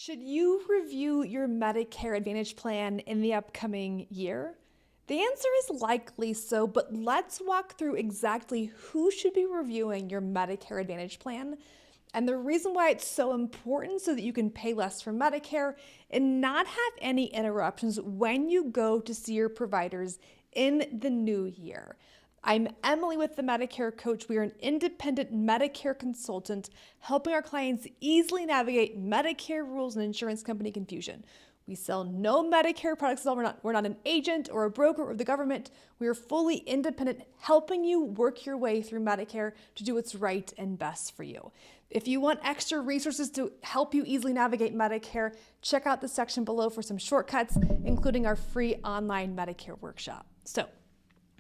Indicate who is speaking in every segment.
Speaker 1: Should you review your Medicare Advantage plan in the upcoming year? The answer is likely so, but let's walk through exactly who should be reviewing your Medicare Advantage plan and the reason why it's so important so that you can pay less for Medicare and not have any interruptions when you go to see your providers in the new year. I'm Emily with the Medicare Coach. We are an independent Medicare consultant helping our clients easily navigate Medicare rules and insurance company confusion. We sell no Medicare products at all. We're not an agent or a broker or the government. We are fully independent, helping you work your way through Medicare to do what's right and best for you. If you want extra resources to help you easily navigate Medicare, check out the section below for some shortcuts, including our free online Medicare workshop. So,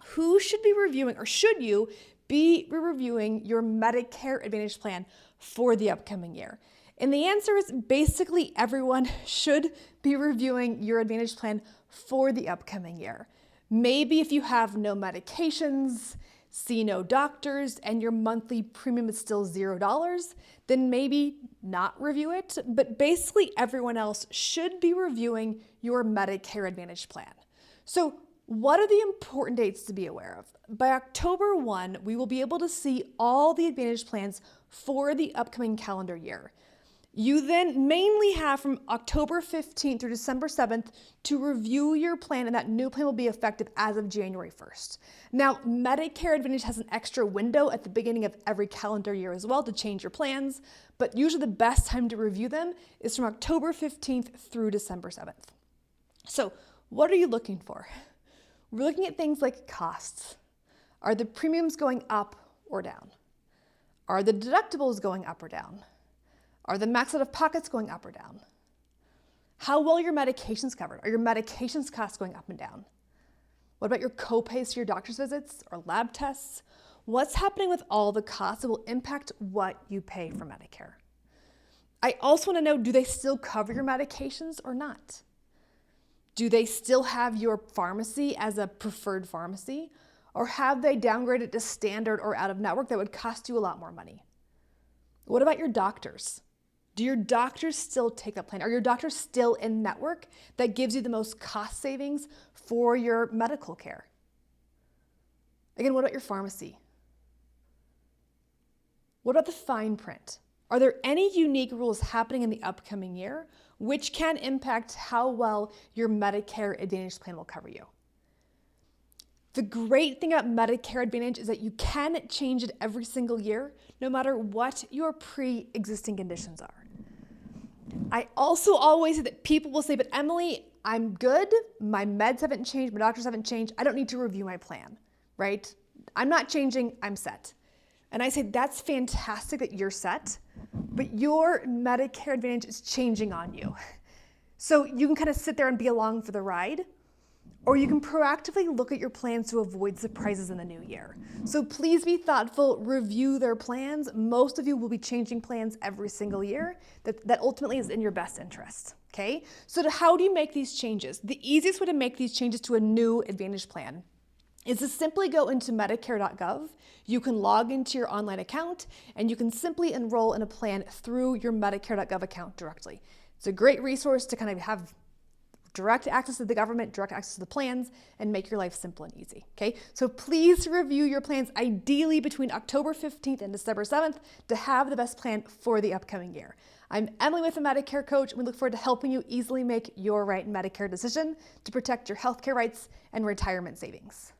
Speaker 1: who should be reviewing, or should you be reviewing your Medicare Advantage plan for the upcoming year? And the answer is basically everyone should be reviewing your Advantage plan for the upcoming year. Maybe if you have no medications, see no doctors, and your monthly premium is still $0, then maybe not review it. But basically everyone else should be reviewing your Medicare Advantage plan. So what are the important dates to be aware of? By October 1, we will be able to see all the Advantage plans for the upcoming calendar year. You then mainly have from October 15th through December 7th to review your plan, and that new plan will be effective as of January 1st. Now, Medicare Advantage has an extra window at the beginning of every calendar year as well to change your plans, but usually the best time to review them is from October 15th through December 7th. So, what are you looking for? We're looking at things like costs. Are the premiums going up or down? Are the deductibles going up or down? Are the max out-of-pockets going up or down? How well are your medications covered? Are your medications costs going up and down? What about your copays to your doctor's visits or lab tests? What's happening with all the costs that will impact what you pay for Medicare? I also want to know, do they still cover your medications or not? Do they still have your pharmacy as a preferred pharmacy? Or have they downgraded to standard or out of network that would cost you a lot more money? What about your doctors? Do your doctors still take that plan? Are your doctors still in network that gives you the most cost savings for your medical care? Again, what about your pharmacy? What about the fine print? Are there any unique rules happening in the upcoming year which can impact how well your Medicare Advantage plan will cover you? The great thing about Medicare Advantage is that you can change it every single year, no matter what your pre-existing conditions are. I also always say that people will say, but Emily, I'm good. My meds haven't changed. My doctors haven't changed. I don't need to review my plan, right? I'm not changing. I'm set. And I say, that's fantastic that you're set, but your Medicare Advantage is changing on you. So you can kind of sit there and be along for the ride, or you can proactively look at your plans to avoid surprises in the new year. So please be thoughtful, review their plans. Most of you will be changing plans every single year. That ultimately is in your best interest, okay? So how do you make these changes? The easiest way to make these changes to a new Advantage plan is to simply go into Medicare.gov. You can log into your online account and you can simply enroll in a plan through your Medicare.gov account directly. It's a great resource to kind of have direct access to the government, direct access to the plans, and make your life simple and easy, okay? So please review your plans ideally between October 15th and December 7th to have the best plan for the upcoming year. I'm Emily with the Medicare Coach, and we look forward to helping you easily make your right Medicare decision to protect your healthcare rights and retirement savings.